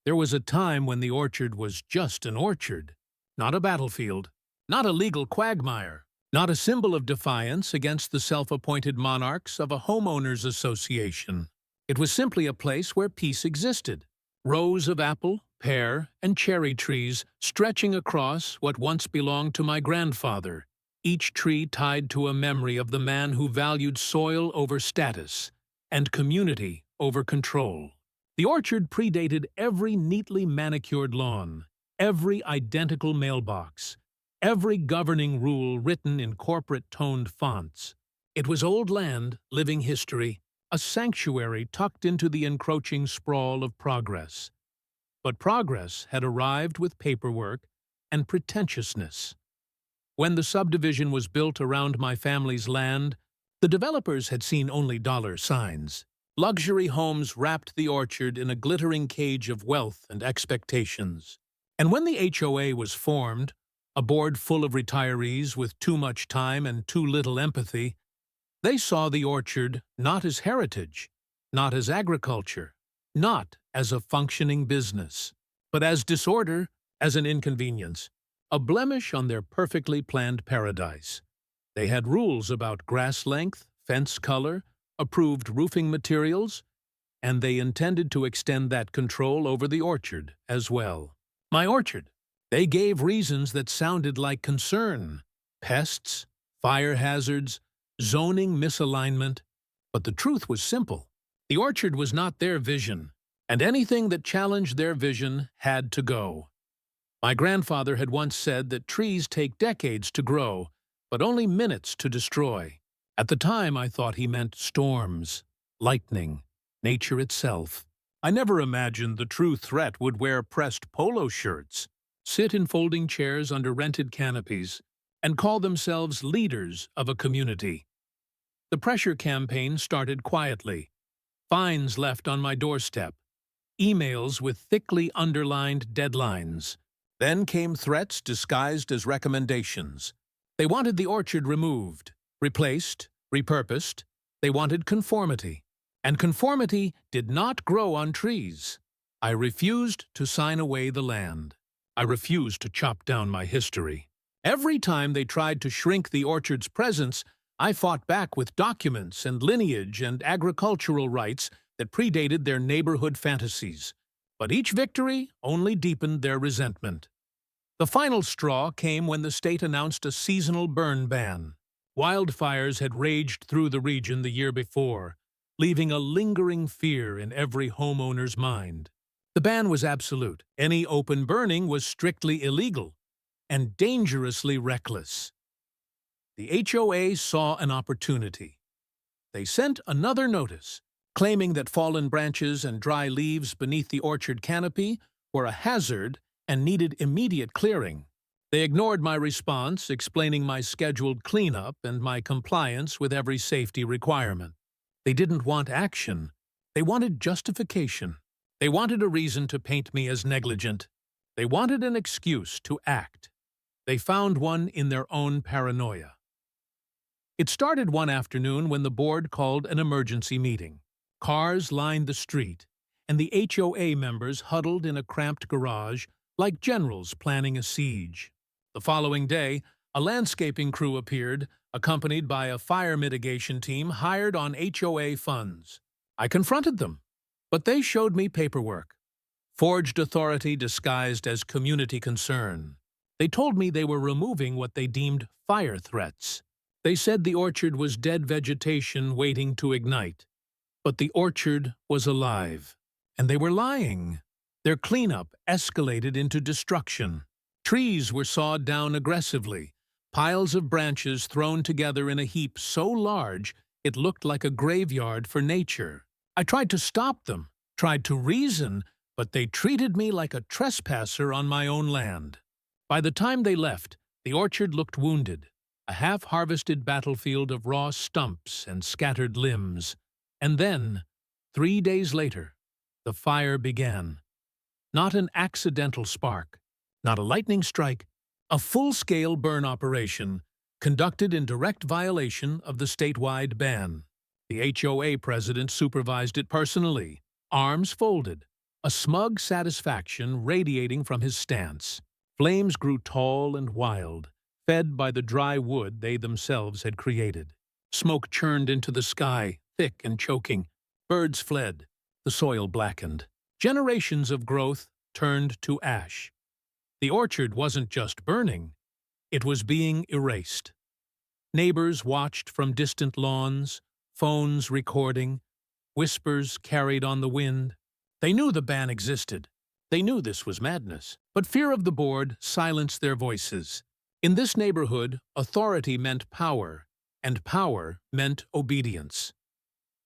There was a time when the orchard was just an orchard, not a battlefield, not a legal quagmire, not a symbol of defiance against the self-appointed monarchs of a homeowners association. It was simply a place where peace existed. Rows of apple, pear, and cherry trees stretching across what once belonged to my grandfather, each tree tied to a memory of the man who valued soil over status and community over control. The orchard predated every neatly manicured lawn, every identical mailbox, every governing rule written in corporate-toned fonts. It was old land, living history, a sanctuary tucked into the encroaching sprawl of progress. But progress had arrived with paperwork and pretentiousness. When the subdivision was built around my family's land, the developers had seen only dollar signs. Luxury homes wrapped the orchard in a glittering cage of wealth and expectations. And when the HOA was formed, a board full of retirees with too much time and too little empathy, they saw the orchard not as heritage, not as agriculture, not as a functioning business, but as disorder, as an inconvenience, a blemish on their perfectly planned paradise. They had rules about grass length, fence color, approved roofing materials, and they intended to extend that control over the orchard as well. My orchard. They gave reasons that sounded like concern: pests, fire hazards, zoning misalignment. But the truth was simple. The orchard was not their vision, and anything that challenged their vision had to go. My grandfather had once said that trees take decades to grow, but only minutes to destroy. At the time, I thought he meant storms, lightning, nature itself. I never imagined the true threat would wear pressed polo shirts, sit in folding chairs under rented canopies, and call themselves leaders of a community. The pressure campaign started quietly. Fines left on my doorstep, emails with thickly underlined deadlines. Then came threats disguised as recommendations. They wanted the orchard removed, replaced, repurposed. They wanted conformity. And conformity did not grow on trees. I refused to sign away the land. I refused to chop down my history. Every time they tried to shrink the orchard's presence, I fought back with documents and lineage and agricultural rights that predated their neighborhood fantasies. But each victory only deepened their resentment. The final straw came when the state announced a seasonal burn ban. Wildfires had raged through the region the year before, leaving a lingering fear in every homeowner's mind. The ban was absolute. Any open burning was strictly illegal and dangerously reckless. The HOA saw an opportunity. They sent another notice, claiming that fallen branches and dry leaves beneath the orchard canopy were a hazard and needed immediate clearing. They ignored my response, explaining my scheduled cleanup and my compliance with every safety requirement. They didn't want action. They wanted justification. They wanted a reason to paint me as negligent. They wanted an excuse to act. They found one in their own paranoia. It started one afternoon when the board called an emergency meeting. Cars lined the street, and the HOA members huddled in a cramped garage like generals planning a siege. The following day, a landscaping crew appeared, accompanied by a fire mitigation team hired on HOA funds. I confronted them, but they showed me paperwork. Forged authority disguised as community concern. They told me they were removing what they deemed fire threats. They said the orchard was dead vegetation waiting to ignite. But the orchard was alive, and they were lying. Their cleanup escalated into destruction. Trees were sawed down aggressively, piles of branches thrown together in a heap so large it looked like a graveyard for nature. I tried to stop them, tried to reason, but they treated me like a trespasser on my own land. By the time they left, the orchard looked wounded, a half-harvested battlefield of raw stumps and scattered limbs. And then, 3 days later, the fire began. Not an accidental spark, not a lightning strike, a full-scale burn operation conducted in direct violation of the statewide ban. The HOA president supervised it personally, arms folded, a smug satisfaction radiating from his stance. Flames grew tall and wild, fed by the dry wood they themselves had created. Smoke churned into the sky, thick and choking. Birds fled. The soil blackened. Generations of growth turned to ash. The orchard wasn't just burning, it was being erased. Neighbors watched from distant lawns, phones recording, whispers carried on the wind. They knew the ban existed. They knew this was madness. But fear of the board silenced their voices. In this neighborhood, authority meant power, and power meant obedience.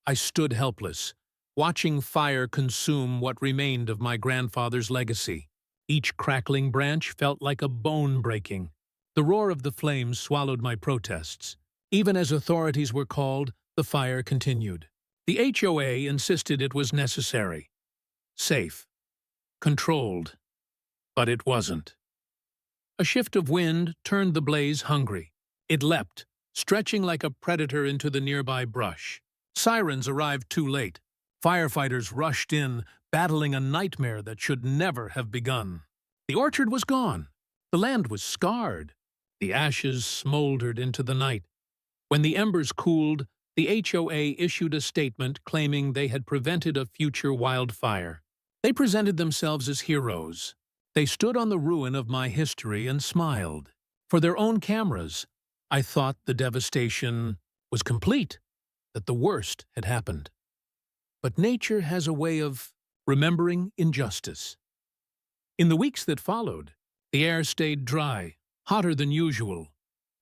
I stood helpless, watching fire consume what remained of my grandfather's legacy. Each crackling branch felt like a bone breaking. The roar of the flames swallowed my protests. Even as authorities were called, the fire continued. The HOA insisted it was necessary. Safe. Controlled. But it wasn't. A shift of wind turned the blaze hungry. It leapt, stretching like a predator into the nearby brush. Sirens arrived too late. Firefighters rushed in, battling a nightmare that should never have begun. The orchard was gone. The land was scarred. The ashes smoldered into the night. When the embers cooled, the HOA issued a statement claiming they had prevented a future wildfire. They presented themselves as heroes. They stood on the ruin of my history and smiled. For their own cameras, I thought the devastation was complete, that the worst had happened. But nature has a way of remembering injustice. In the weeks that followed, the air stayed dry, hotter than usual,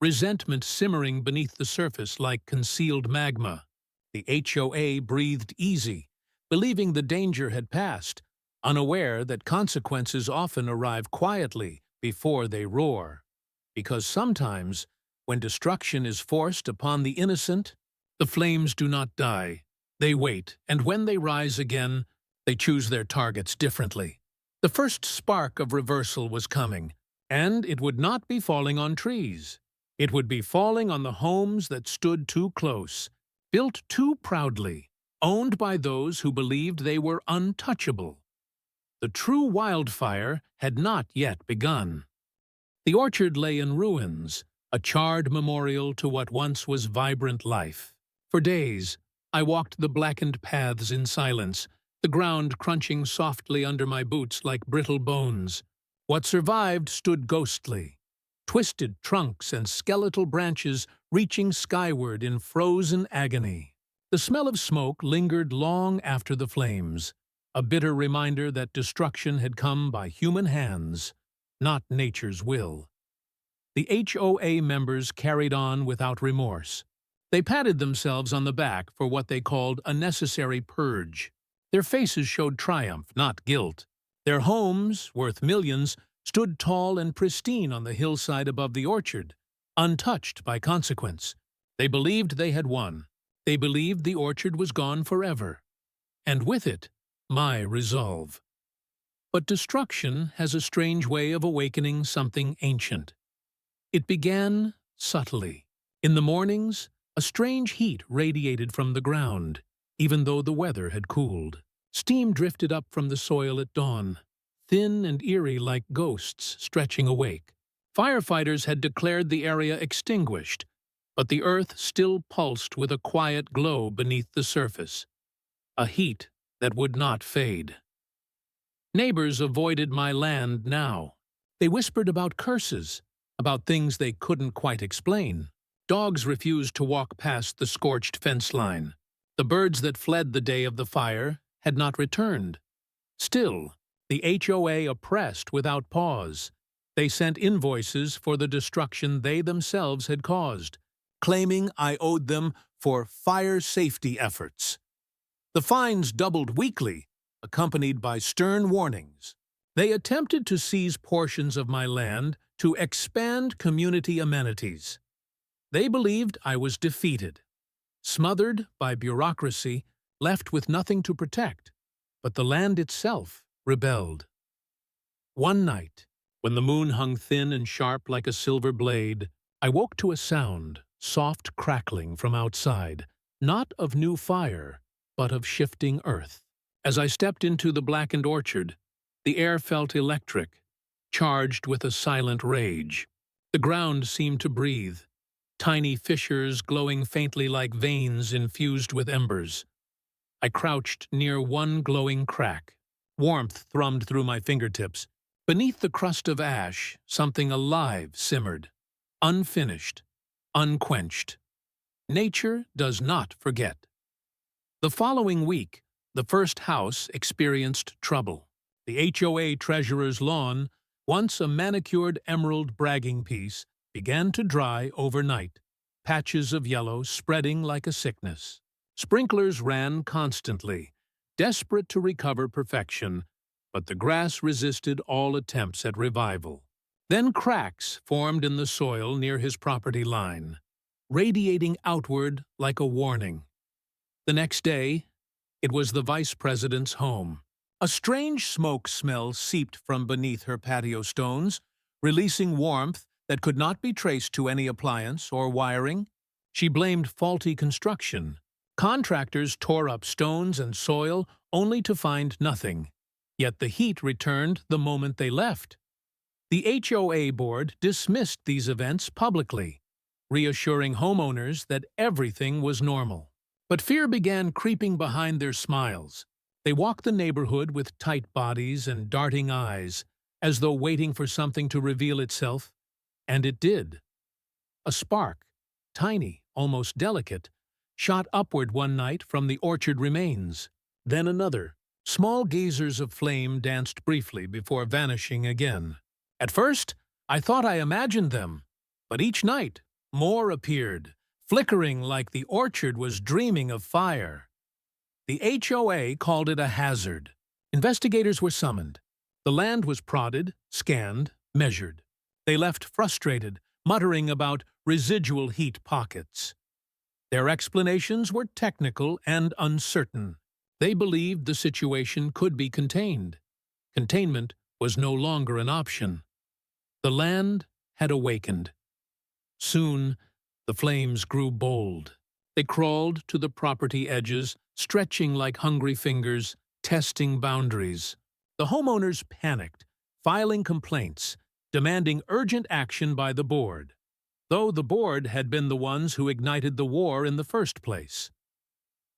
resentment simmering beneath the surface like concealed magma. The HOA breathed easy, believing the danger had passed, unaware that consequences often arrive quietly before they roar. Because sometimes, when destruction is forced upon the innocent, the flames do not die. They wait, and when they rise again, they choose their targets differently. The first spark of reversal was coming, and it would not be falling on trees. It would be falling on the homes that stood too close, built too proudly, owned by those who believed they were untouchable. The true wildfire had not yet begun. The orchard lay in ruins, a charred memorial to what once was vibrant life. For days, I walked the blackened paths in silence, the ground crunching softly under my boots like brittle bones. What survived stood ghostly, twisted trunks and skeletal branches reaching skyward in frozen agony. The smell of smoke lingered long after the flames, a bitter reminder that destruction had come by human hands, not nature's will. The HOA members carried on without remorse. They patted themselves on the back for what they called a necessary purge. Their faces showed triumph, not guilt. Their homes, worth millions, stood tall and pristine on the hillside above the orchard, untouched by consequence. They believed they had won. They believed the orchard was gone forever. And with it, my resolve. But destruction has a strange way of awakening something ancient. It began subtly. In the mornings, a strange heat radiated from the ground, even though the weather had cooled. Steam drifted up from the soil at dawn, thin and eerie like ghosts stretching awake. Firefighters had declared the area extinguished, but the earth still pulsed with a quiet glow beneath the surface, a heat that would not fade. Neighbors avoided my land now. They whispered about curses, about things they couldn't quite explain. Dogs refused to walk past the scorched fence line. The birds that fled the day of the fire had not returned. Still, the HOA oppressed without pause. They sent invoices for the destruction they themselves had caused, claiming I owed them for fire safety efforts. The fines doubled weekly, accompanied by stern warnings. They attempted to seize portions of my land to expand community amenities. They believed I was defeated, smothered by bureaucracy, left with nothing to protect, but the land itself rebelled. One night, when the moon hung thin and sharp like a silver blade, I woke to a sound, soft crackling from outside, not of new fire, but of shifting earth. As I stepped into the blackened orchard, the air felt electric, charged with a silent rage. The ground seemed to breathe, tiny fissures glowing faintly like veins infused with embers. I crouched near one glowing crack. Warmth thrummed through my fingertips. Beneath the crust of ash, something alive simmered, unfinished, unquenched. Nature does not forget. The following week, the first house experienced trouble. The HOA treasurer's lawn, once a manicured emerald bragging piece, began to dry overnight, patches of yellow spreading like a sickness. Sprinklers ran constantly, desperate to recover perfection, but the grass resisted all attempts at revival. Then cracks formed in the soil near his property line, radiating outward like a warning. The next day, it was the vice president's home. A strange smoke smell seeped from beneath her patio stones, releasing warmth that could not be traced to any appliance or wiring. She blamed faulty construction. Contractors tore up stones and soil only to find nothing. Yet the heat returned the moment they left. The HOA board dismissed these events publicly, reassuring homeowners that everything was normal. But fear began creeping behind their smiles. They walked the neighborhood with tight bodies and darting eyes, as though waiting for something to reveal itself. And it did. A spark, tiny, almost delicate, shot upward one night from the orchard remains. Then another. Small geysers of flame danced briefly before vanishing again. At first, I thought I imagined them, but each night, more appeared, flickering like the orchard was dreaming of fire. The HOA called it a hazard. Investigators were summoned. The land was prodded, scanned, measured. They left frustrated, muttering about residual heat pockets. Their explanations were technical and uncertain. They believed the situation could be contained. Containment was no longer an option. The land had awakened. Soon, the flames grew bold. They crawled to the property edges, stretching like hungry fingers, testing boundaries. The homeowners panicked, filing complaints, demanding urgent action by the board, though the board had been the ones who ignited the war in the first place.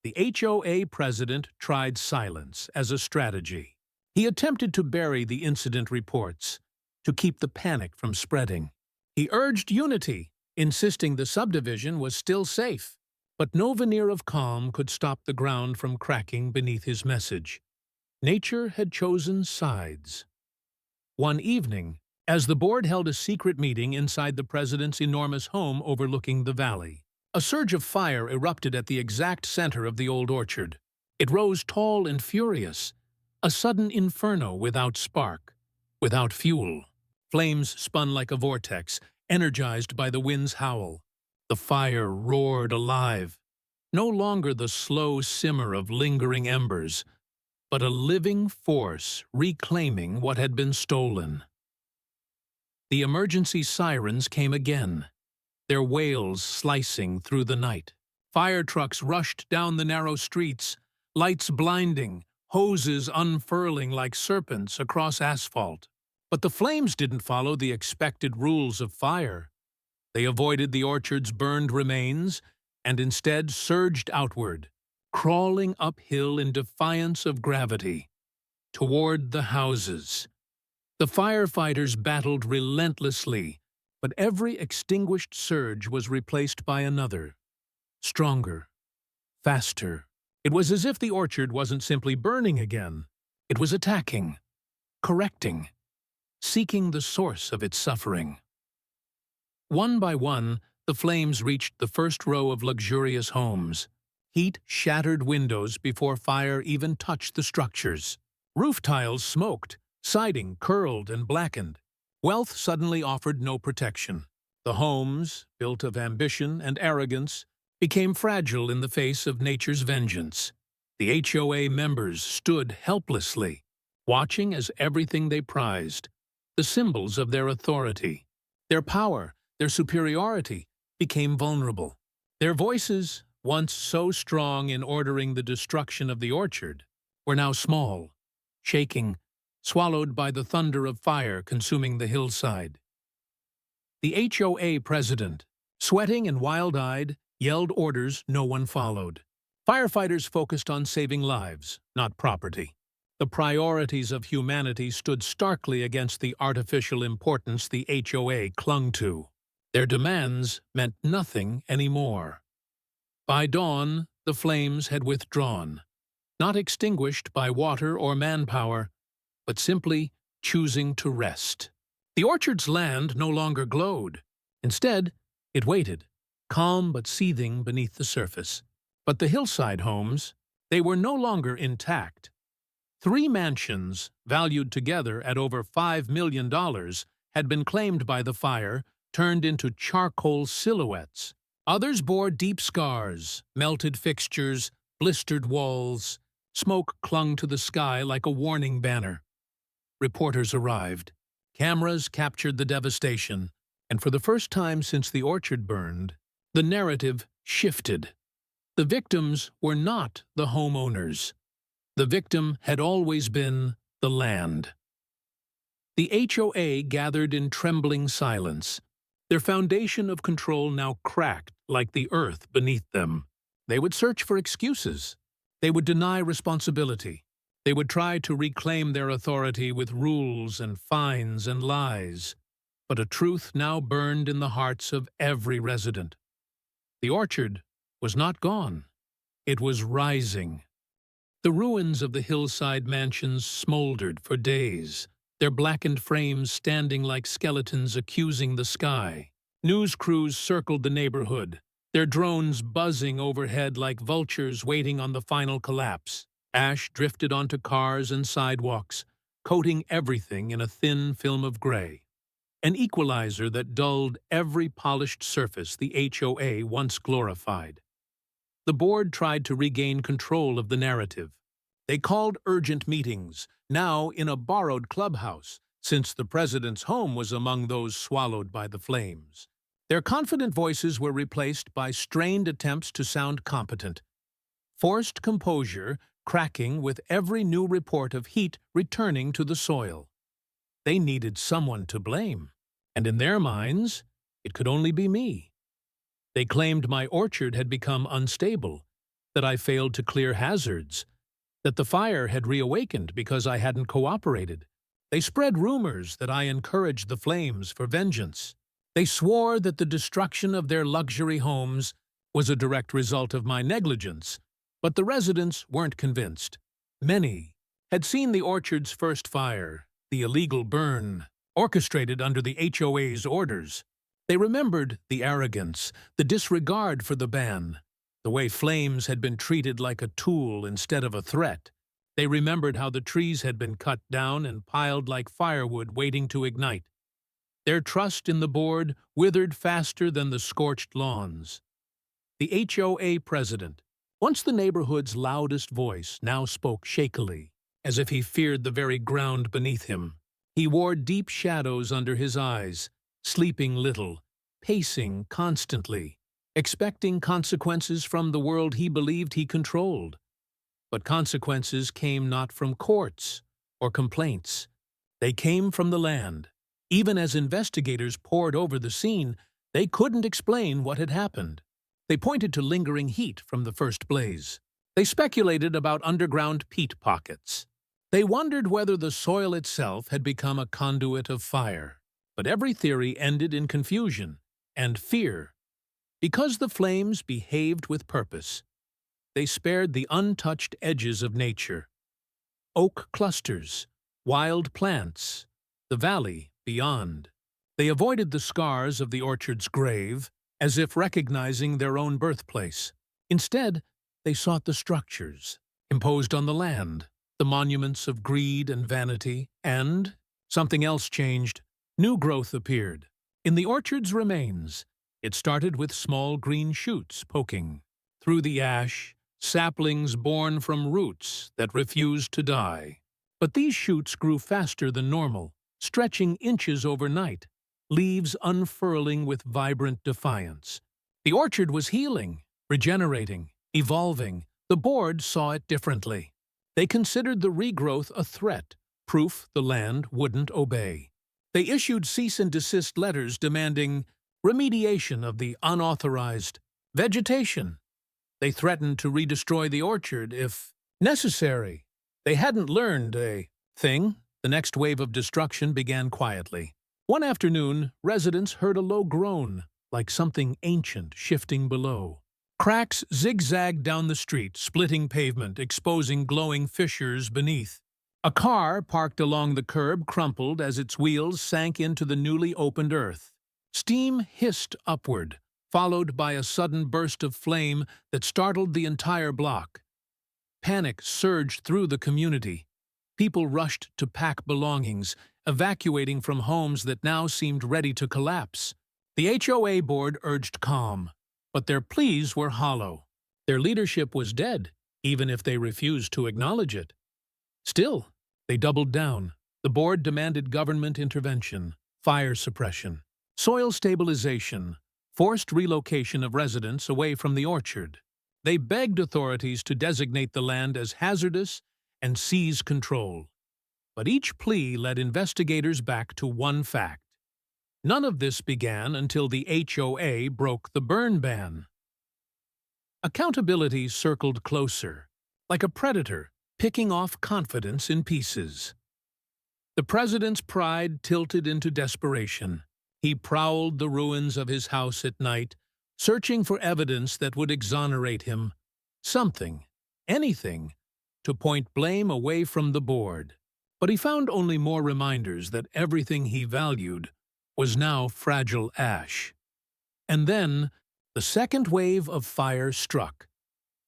The HOA president tried silence as a strategy. He attempted to bury the incident reports, to keep the panic from spreading. He urged unity, insisting the subdivision was still safe. But no veneer of calm could stop the ground from cracking beneath his message. Nature had chosen sides. One evening, as the board held a secret meeting inside the president's enormous home overlooking the valley, a surge of fire erupted at the exact center of the old orchard. It rose tall and furious, a sudden inferno without spark, without fuel. Flames spun like a vortex, energized by the wind's howl. The fire roared alive, no longer the slow simmer of lingering embers, but a living force reclaiming what had been stolen. The emergency sirens came again, their wails slicing through the night. Fire trucks rushed down the narrow streets, lights blinding, hoses unfurling like serpents across asphalt. But the flames didn't follow the expected rules of fire. They avoided the orchard's burned remains and instead surged outward, crawling uphill in defiance of gravity, toward the houses. The firefighters battled relentlessly, but every extinguished surge was replaced by another, stronger, faster. It was as if the orchard wasn't simply burning again. It was attacking, correcting, seeking the source of its suffering. One by one, the flames reached the first row of luxurious homes. Heat shattered windows before fire even touched the structures. Roof tiles smoked, siding curled and blackened. Wealth suddenly offered no protection. The homes, built of ambition and arrogance, became fragile in the face of nature's vengeance. The HOA members stood helplessly, watching as everything they prized, the symbols of their authority, their power, their superiority, became vulnerable. Their voices, once so strong in ordering the destruction of the orchard, were now small, shaking, swallowed by the thunder of fire consuming the hillside. The HOA president, sweating and wild-eyed, yelled orders no one followed. Firefighters focused on saving lives, not property. The priorities of humanity stood starkly against the artificial importance the HOA clung to. Their demands meant nothing anymore. By dawn, the flames had withdrawn, not extinguished by water or manpower, but simply choosing to rest. The orchard's land no longer glowed. Instead, it waited, calm but seething beneath the surface. But the hillside homes, they were no longer intact. 3 mansions, valued together at over $5 million, had been claimed by the fire, turned into charcoal silhouettes. Others bore deep scars, melted fixtures, blistered walls. Smoke clung to the sky like a warning banner. Reporters arrived. Cameras captured the devastation, and for the first time since the orchard burned, the narrative shifted. The victims were not the homeowners. The victim had always been the land. The HOA gathered in trembling silence, their foundation of control now cracked like the earth beneath them. They would search for excuses. They would deny responsibility. They would try to reclaim their authority with rules and fines and lies. But a truth now burned in the hearts of every resident. The orchard was not gone. It was rising. The ruins of the hillside mansions smoldered for days, their blackened frames standing like skeletons accusing the sky. News crews circled the neighborhood, their drones buzzing overhead like vultures waiting on the final collapse. Ash drifted onto cars and sidewalks, coating everything in a thin film of gray. An equalizer that dulled every polished surface the HOA once glorified. The board tried to regain control of the narrative. They called urgent meetings, now in a borrowed clubhouse, since the president's home was among those swallowed by the flames. Their confident voices were replaced by strained attempts to sound competent. Forced composure cracking with every new report of heat returning to the soil. They needed someone to blame, and in their minds, it could only be me. They claimed my orchard had become unstable, that I failed to clear hazards, that the fire had reawakened because I hadn't cooperated. They spread rumors that I encouraged the flames for vengeance. They swore that the destruction of their luxury homes was a direct result of my negligence, but the residents weren't convinced. Many had seen the orchard's first fire, the illegal burn, orchestrated under the HOA's orders. They remembered the arrogance, the disregard for the ban, the way flames had been treated like a tool instead of a threat. They remembered how the trees had been cut down and piled like firewood waiting to ignite. Their trust in the board withered faster than the scorched lawns. The HOA president, once the neighborhood's loudest voice, now spoke shakily, as if he feared the very ground beneath him. He wore deep shadows under his eyes, sleeping little, pacing constantly, expecting consequences from the world he believed he controlled. But consequences came not from courts or complaints. They came from the land. Even as investigators pored over the scene, they couldn't explain what had happened. They pointed to lingering heat from the first blaze. They speculated about underground peat pockets. They wondered whether the soil itself had become a conduit of fire. But every theory ended in confusion and fear. Because the flames behaved with purpose, they spared the untouched edges of nature. Oak clusters, wild plants, the valley beyond. They avoided the scars of the orchard's grave, as if recognizing their own birthplace. Instead, they sought the structures imposed on the land, the monuments of greed and vanity, and something else changed. New growth appeared. In the orchard's remains, it started with small green shoots poking. Through the ash, saplings born from roots that refused to die. But these shoots grew faster than normal, stretching inches overnight, leaves unfurling with vibrant defiance. The orchard was healing, regenerating, evolving. The board saw it differently. They considered the regrowth a threat, proof the land wouldn't obey. They issued cease and desist letters demanding remediation of the unauthorized vegetation. They threatened to redestroy the orchard if necessary. They hadn't learned a thing. The next wave of destruction began quietly. One afternoon, residents heard a low groan, like something ancient shifting below. Cracks zigzagged down the street, splitting pavement, exposing glowing fissures beneath. A car parked along the curb crumpled as its wheels sank into the newly opened earth. Steam hissed upward, followed by a sudden burst of flame that startled the entire block. Panic surged through the community. People rushed to pack belongings, evacuating from homes that now seemed ready to collapse. The HOA board urged calm, but their pleas were hollow. Their leadership was dead, even if they refused to acknowledge it. Still, they doubled down. The board demanded government intervention, fire suppression, soil stabilization, forced relocation of residents away from the orchard. They begged authorities to designate the land as hazardous and seize control. But each plea led investigators back to one fact. None of this began until the HOA broke the burn ban. Accountability circled closer, like a predator picking off confidence in pieces. The president's pride tilted into desperation. He prowled the ruins of his house at night, searching for evidence that would exonerate him. Something, anything, to point blame away from the board. But he found only more reminders that everything he valued was now fragile ash. And then, the second wave of fire struck.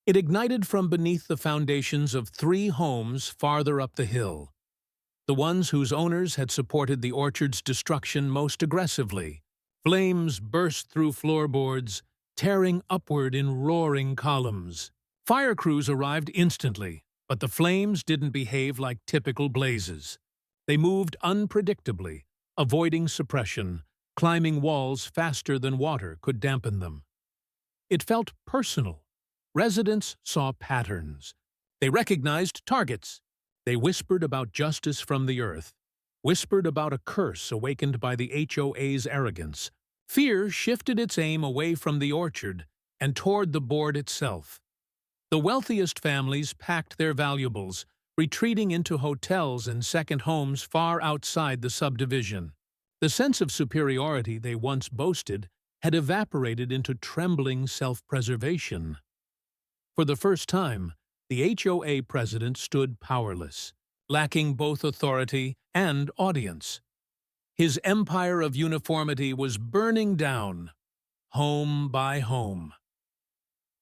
It ignited from beneath the foundations of 3 homes farther up the hill, the ones whose owners had supported the orchard's destruction most aggressively. Flames burst through floorboards, tearing upward in roaring columns. Fire crews arrived instantly, but the flames didn't behave like typical blazes. They moved unpredictably, avoiding suppression, climbing walls faster than water could dampen them. It felt personal. Residents saw patterns. They recognized targets. They whispered about justice from the earth, whispered about a curse awakened by the HOA's arrogance. Fear shifted its aim away from the orchard and toward the board itself. The wealthiest families packed their valuables, retreating into hotels and second homes far outside the subdivision. The sense of superiority they once boasted had evaporated into trembling self-preservation. For the first time, the HOA president stood powerless, lacking both authority and audience. His empire of uniformity was burning down, home by home.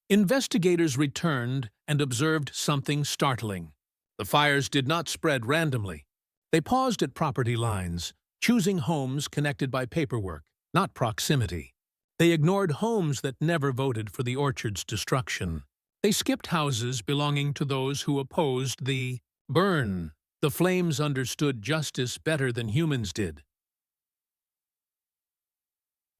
Investigators returned and observed something startling. The fires did not spread randomly. They paused at property lines, choosing homes connected by paperwork, not proximity. They ignored homes that never voted for the orchard's destruction. They skipped houses belonging to those who opposed the burn. The flames understood justice better than humans did.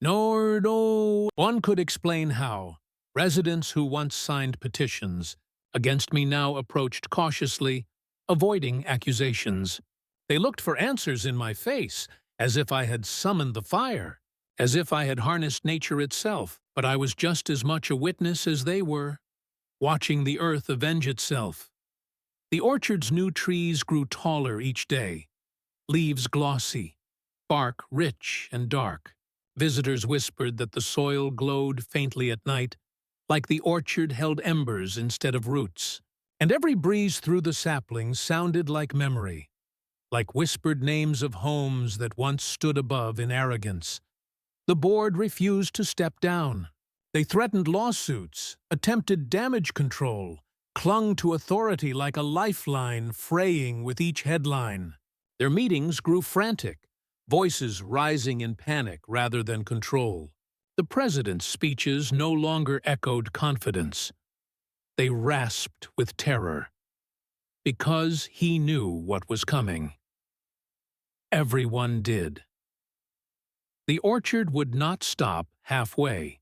Nor no one could explain how. Residents who once signed petitions against me now approached cautiously, avoiding accusations. They looked for answers in my face, as if I had summoned the fire, as if I had harnessed nature itself, but I was just as much a witness as they were, watching the earth avenge itself. The orchard's new trees grew taller each day, leaves glossy, bark rich and dark. Visitors whispered that the soil glowed faintly at night, like the orchard held embers instead of roots. And every breeze through the saplings sounded like memory, like whispered names of homes that once stood above in arrogance. The board refused to step down. They threatened lawsuits, attempted damage control, clung to authority like a lifeline fraying with each headline. Their meetings grew frantic, voices rising in panic rather than control. The president's speeches no longer echoed confidence. They rasped with terror, because he knew what was coming. Everyone did. The orchard would not stop halfway.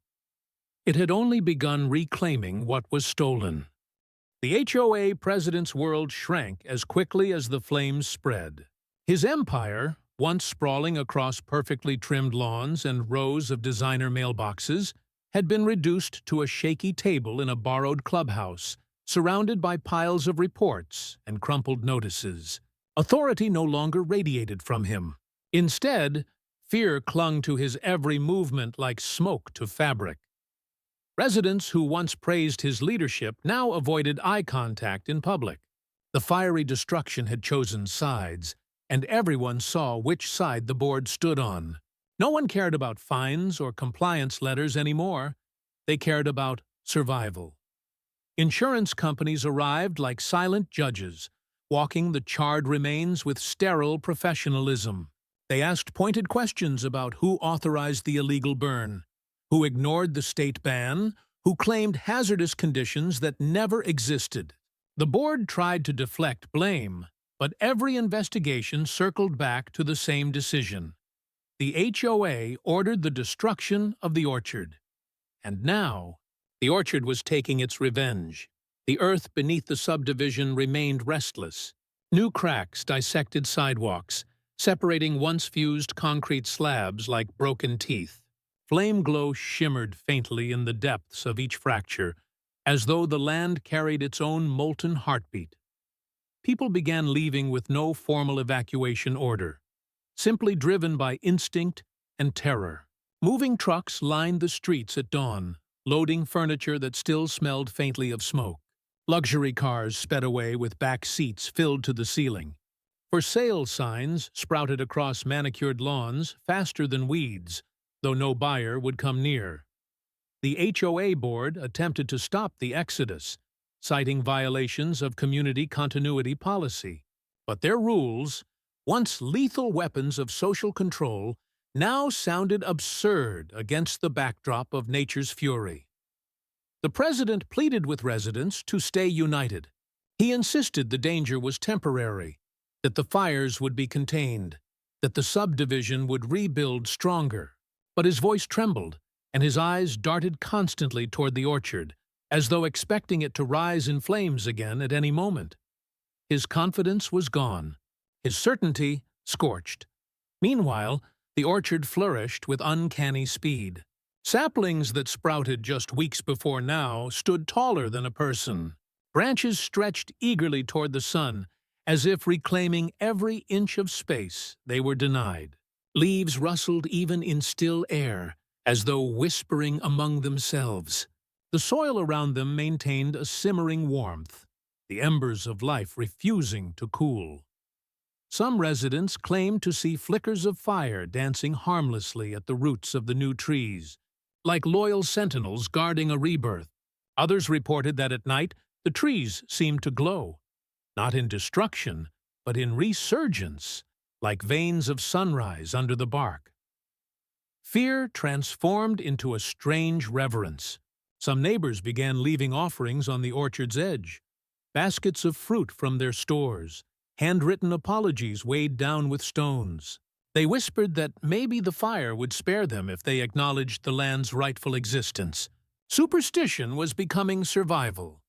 It had only begun reclaiming what was stolen. The HOA president's world shrank as quickly as the flames spread. His empire, once sprawling across perfectly trimmed lawns and rows of designer mailboxes, had been reduced to a shaky table in a borrowed clubhouse, surrounded by piles of reports and crumpled notices. Authority no longer radiated from him. Instead, fear clung to his every movement like smoke to fabric. Residents who once praised his leadership now avoided eye contact in public. The fiery destruction had chosen sides, and everyone saw which side the board stood on. No one cared about fines or compliance letters anymore. They cared about survival. Insurance companies arrived like silent judges, walking the charred remains with sterile professionalism. They asked pointed questions about who authorized the illegal burn, who ignored the state ban, who claimed hazardous conditions that never existed. The board tried to deflect blame, but every investigation circled back to the same decision. The HOA ordered the destruction of the orchard. And now, the orchard was taking its revenge. The earth beneath the subdivision remained restless. New cracks dissected sidewalks, separating once fused concrete slabs like broken teeth. Flame glow shimmered faintly in the depths of each fracture, as though the land carried its own molten heartbeat. People began leaving with no formal evacuation order, simply driven by instinct and terror. Moving trucks lined the streets at dawn, loading furniture that still smelled faintly of smoke. Luxury cars sped away with back seats filled to the ceiling. For sale signs sprouted across manicured lawns faster than weeds, though no buyer would come near. The HOA board attempted to stop the exodus, citing violations of community continuity policy. But their rules, once lethal weapons of social control, now sounded absurd against the backdrop of nature's fury. The president pleaded with residents to stay united. He insisted the danger was temporary, that the fires would be contained, that the subdivision would rebuild stronger. But his voice trembled, and his eyes darted constantly toward the orchard, as though expecting it to rise in flames again at any moment. His confidence was gone, his certainty scorched. Meanwhile, the orchard flourished with uncanny speed. Saplings that sprouted just weeks before now stood taller than a person. Branches stretched eagerly toward the sun, as if reclaiming every inch of space they were denied. Leaves rustled even in still air, as though whispering among themselves. The soil around them maintained a simmering warmth, the embers of life refusing to cool. Some residents claimed to see flickers of fire dancing harmlessly at the roots of the new trees, like loyal sentinels guarding a rebirth. Others reported that at night the trees seemed to glow, not in destruction, but in resurgence, like veins of sunrise under the bark. Fear transformed into a strange reverence. Some neighbors began leaving offerings on the orchard's edge, baskets of fruit from their stores, handwritten apologies weighed down with stones. They whispered that maybe the fire would spare them if they acknowledged the land's rightful existence. Superstition was becoming survival.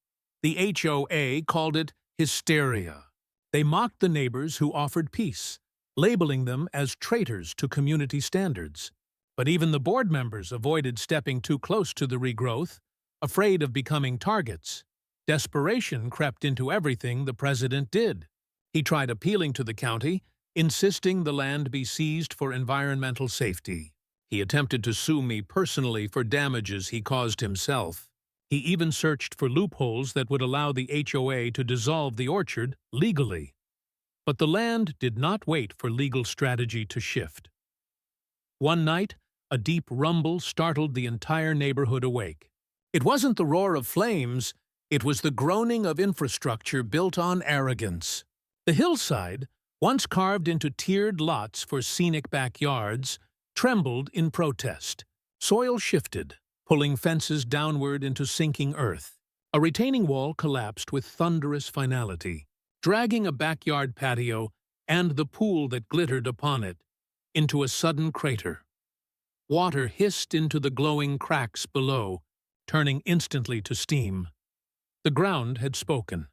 The HOA called it hysteria. They mocked the neighbors who offered peace, labeling them as traitors to community standards. But even the board members avoided stepping too close to the regrowth, afraid of becoming targets. Desperation crept into everything the president did. He tried appealing to the county, insisting the land be seized for environmental safety. He attempted to sue me personally for damages he caused himself. He even searched for loopholes that would allow the HOA to dissolve the orchard legally. But the land did not wait for legal strategy to shift. One night, a deep rumble startled the entire neighborhood awake. It wasn't the roar of flames, it was the groaning of infrastructure built on arrogance. The hillside, once carved into tiered lots for scenic backyards, trembled in protest. Soil shifted, pulling fences downward into sinking earth. A retaining wall collapsed with thunderous finality, dragging a backyard patio and the pool that glittered upon it into a sudden crater. Water hissed into the glowing cracks below, turning instantly to steam. The ground had spoken.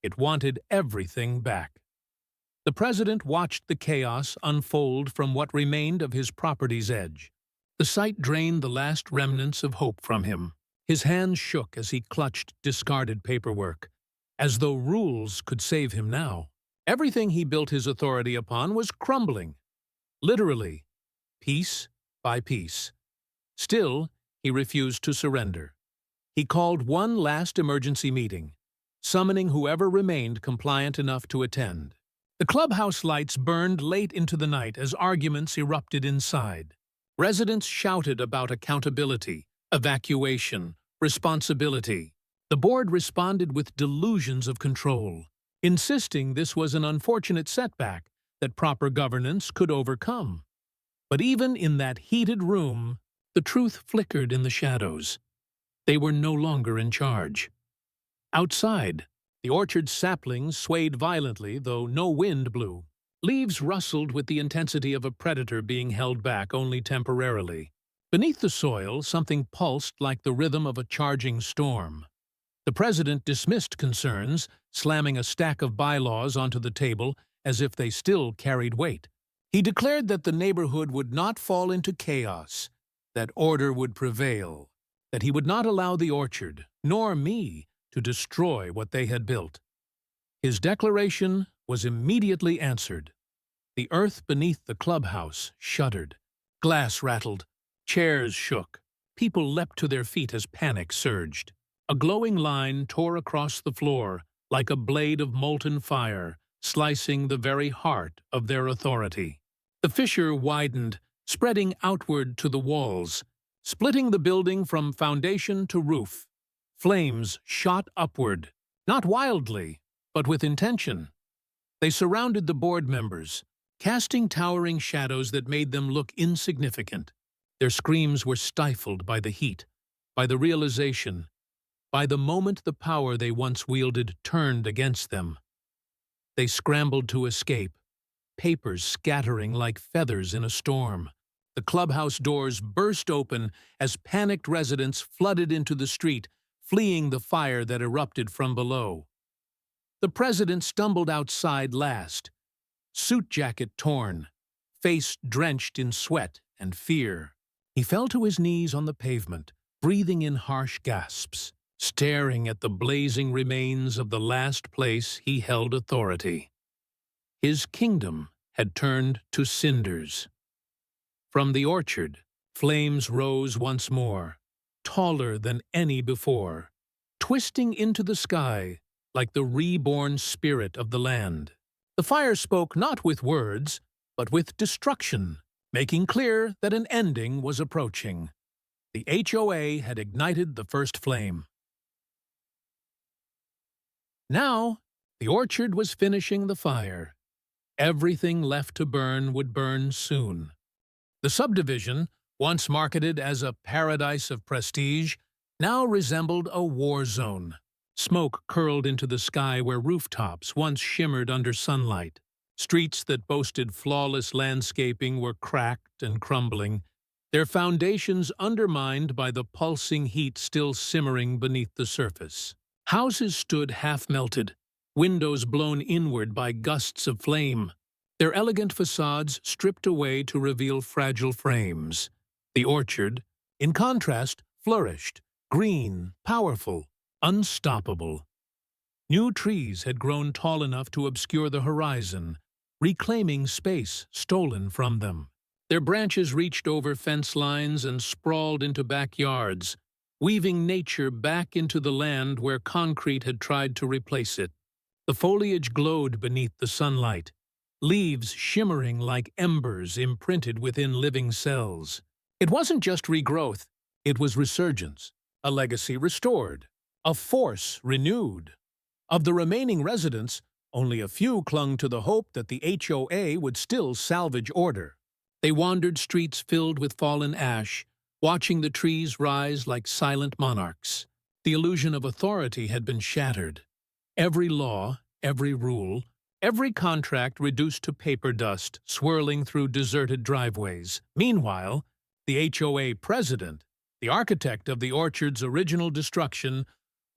It wanted everything back. The president watched the chaos unfold from what remained of his property's edge. The sight drained the last remnants of hope from him. His hands shook as he clutched discarded paperwork, as though rules could save him now. Everything he built his authority upon was crumbling, literally, piece by piece. Still, he refused to surrender. He called one last emergency meeting, summoning whoever remained compliant enough to attend. The clubhouse lights burned late into the night as arguments erupted inside. Residents shouted about accountability, evacuation, responsibility. The board responded with delusions of control, insisting this was an unfortunate setback that proper governance could overcome. But even in that heated room, the truth flickered in the shadows. They were no longer in charge. Outside, the orchard's saplings swayed violently, though no wind blew. Leaves rustled with the intensity of a predator being held back only temporarily. Beneath the soil, something pulsed like the rhythm of a charging storm. The president dismissed concerns, slamming a stack of bylaws onto the table as if they still carried weight. He declared that the neighborhood would not fall into chaos, that order would prevail, that he would not allow the orchard, nor me, to destroy what they had built. His declaration was immediately answered. The earth beneath the clubhouse shuddered. Glass rattled. Chairs shook. People leapt to their feet as panic surged. A glowing line tore across the floor like a blade of molten fire, slicing the very heart of their authority. The fissure widened, spreading outward to the walls, splitting the building from foundation to roof. Flames shot upward, not wildly, but with intention. They surrounded the board members, casting towering shadows that made them look insignificant. Their screams were stifled by the heat, by the realization, by the moment the power they once wielded turned against them. They scrambled to escape, papers scattering like feathers in a storm. The clubhouse doors burst open as panicked residents flooded into the street, fleeing the fire that erupted from below. The president stumbled outside last, suit jacket torn, face drenched in sweat and fear. He fell to his knees on the pavement, breathing in harsh gasps, staring at the blazing remains of the last place he held authority. His kingdom had turned to cinders. From the orchard, flames rose once more, taller than any before, twisting into the sky like the reborn spirit of the land. The fire spoke not with words, but with destruction, making clear that an ending was approaching. The HOA had ignited the first flame. Now, the orchard was finishing the fire. Everything left to burn would burn soon. The subdivision, once marketed as a paradise of prestige, now resembled a war zone. Smoke curled into the sky where rooftops once shimmered under sunlight. Streets that boasted flawless landscaping were cracked and crumbling, their foundations undermined by the pulsing heat still simmering beneath the surface. Houses stood half-melted, windows blown inward by gusts of flame, their elegant facades stripped away to reveal fragile frames. The orchard, in contrast, flourished, green, powerful, unstoppable. New trees had grown tall enough to obscure the horizon, reclaiming space stolen from them. Their branches reached over fence lines and sprawled into backyards, weaving nature back into the land where concrete had tried to replace it. The foliage glowed beneath the sunlight, leaves shimmering like embers imprinted within living cells. It wasn't just regrowth, it was resurgence, a legacy restored, a force renewed. Of the remaining residents, only a few clung to the hope that the HOA would still salvage order. They wandered streets filled with fallen ash, watching the trees rise like silent monarchs. The illusion of authority had been shattered. Every law, every rule, every contract reduced to paper dust, swirling through deserted driveways. Meanwhile, the HOA president, the architect of the orchard's original destruction,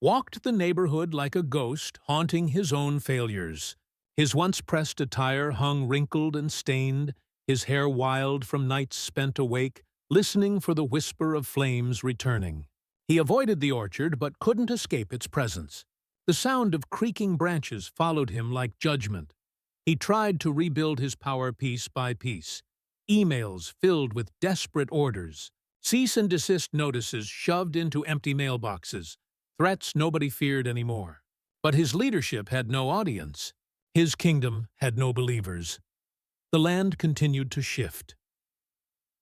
walked the neighborhood like a ghost, haunting his own failures. His once pressed attire hung wrinkled and stained, his hair wild from nights spent awake, listening for the whisper of flames returning. He avoided the orchard but couldn't escape its presence. The sound of creaking branches followed him like judgment. He tried to rebuild his power piece by piece. Emails filled with desperate orders, cease and desist notices shoved into empty mailboxes, threats nobody feared anymore. But his leadership had no audience. His kingdom had no believers. The land continued to shift.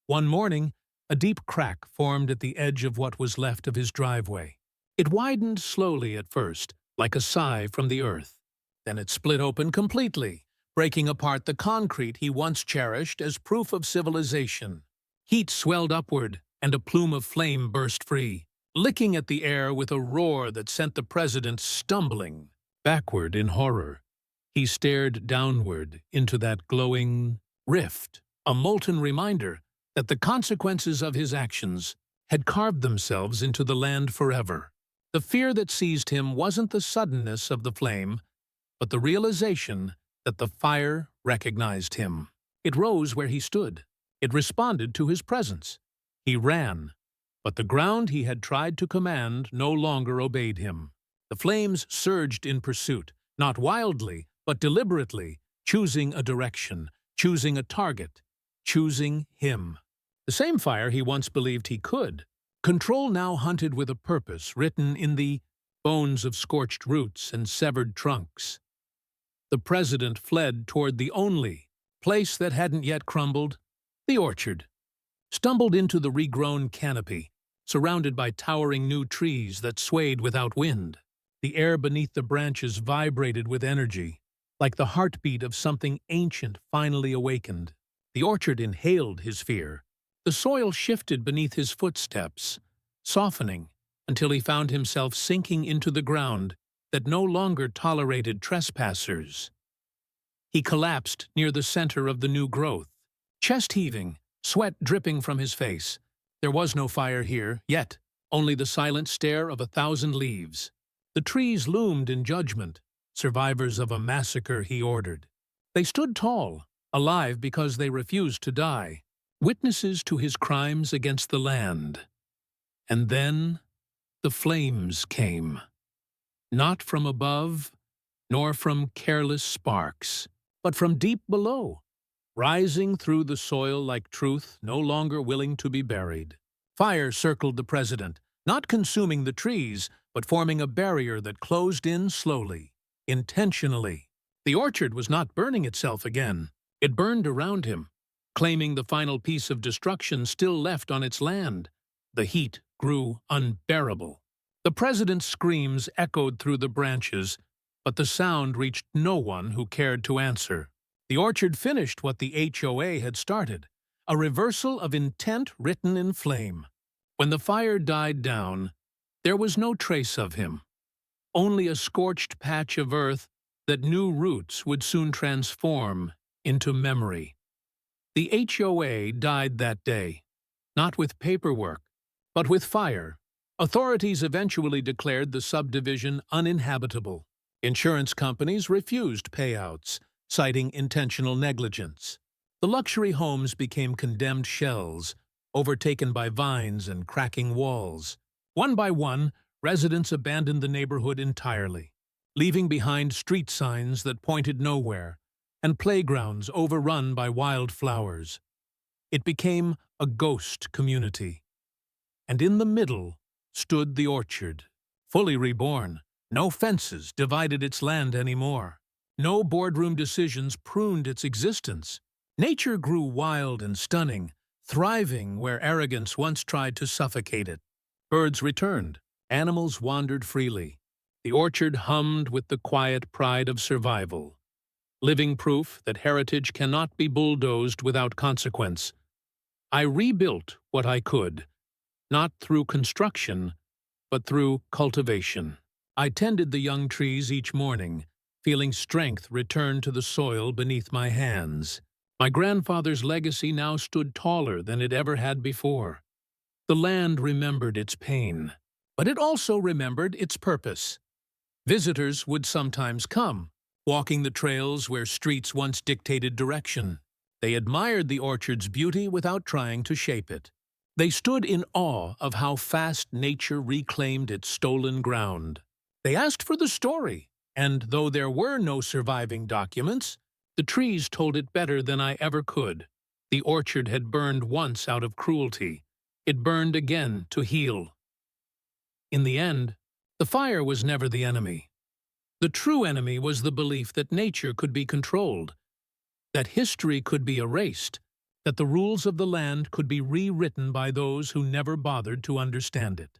One morning, a deep crack formed at the edge of what was left of his driveway. It widened slowly at first, like a sigh from the earth. Then it split open completely, breaking apart the concrete he once cherished as proof of civilization. Heat swelled upward, and a plume of flame burst free, licking at the air with a roar that sent the president stumbling backward in horror. He stared downward into that glowing rift, a molten reminder that the consequences of his actions had carved themselves into the land forever. The fear that seized him wasn't the suddenness of the flame, but the realization that the fire recognized him. It rose where he stood. It responded to his presence. He ran, but the ground he had tried to command no longer obeyed him. The flames surged in pursuit, not wildly, but deliberately, choosing a direction, choosing a target, choosing him. The same fire he once believed he could. Control now hunted with a purpose written in the bones of scorched roots and severed trunks. The president fled toward the only place that hadn't yet crumbled, the orchard. Stumbled into the regrown canopy, surrounded by towering new trees that swayed without wind. The air beneath the branches vibrated with energy, like the heartbeat of something ancient finally awakened. The orchard inhaled his fear. The soil shifted beneath his footsteps, softening until he found himself sinking into the ground that no longer tolerated trespassers. He collapsed near the center of the new growth, chest heaving, sweat dripping from his face. There was no fire here, yet, only the silent stare of 1,000 leaves. The trees loomed in judgment, survivors of a massacre he ordered. They stood tall, alive because they refused to die, witnesses to his crimes against the land. And then the flames came. Not from above, nor from careless sparks, but from deep below, rising through the soil like truth no longer willing to be buried. Fire circled the president, not consuming the trees, but forming a barrier that closed in slowly, intentionally. The orchard was not burning itself again. It burned around him, claiming the final piece of destruction still left on its land. The heat grew unbearable. The president's screams echoed through the branches, but the sound reached no one who cared to answer. The orchard finished what the HOA had started, a reversal of intent written in flame. When the fire died down, there was no trace of him, only a scorched patch of earth that new roots would soon transform into memory. The HOA died that day, not with paperwork, but with fire. Authorities eventually declared the subdivision uninhabitable. Insurance companies refused payouts, citing intentional negligence. The luxury homes became condemned shells, overtaken by vines and cracking walls. One by one, residents abandoned the neighborhood entirely, leaving behind street signs that pointed nowhere and playgrounds overrun by wildflowers. It became a ghost community. And in the middle stood the orchard, fully reborn. No fences divided its land anymore. No boardroom decisions pruned its existence. Nature grew wild and stunning, thriving where arrogance once tried to suffocate it. Birds returned. Animals wandered freely. The orchard hummed with the quiet pride of survival, living proof that heritage cannot be bulldozed without consequence. I rebuilt what I could, not through construction, but through cultivation. I tended the young trees each morning, feeling strength return to the soil beneath my hands. My grandfather's legacy now stood taller than it ever had before. The land remembered its pain. But it also remembered its purpose. Visitors would sometimes come, walking the trails where streets once dictated direction. They admired the orchard's beauty without trying to shape it. They stood in awe of how fast nature reclaimed its stolen ground. They asked for the story, and though there were no surviving documents, the trees told it better than I ever could. The orchard had burned once out of cruelty. It burned again to heal. In the end, the fire was never the enemy. The true enemy was the belief that nature could be controlled, that history could be erased, that the rules of the land could be rewritten by those who never bothered to understand it.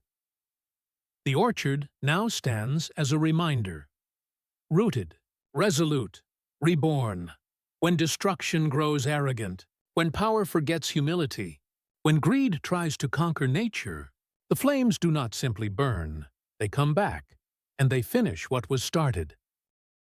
The orchard now stands as a reminder. Rooted, resolute, reborn. When destruction grows arrogant, when power forgets humility, when greed tries to conquer nature, the flames do not simply burn. They come back, and they finish what was started.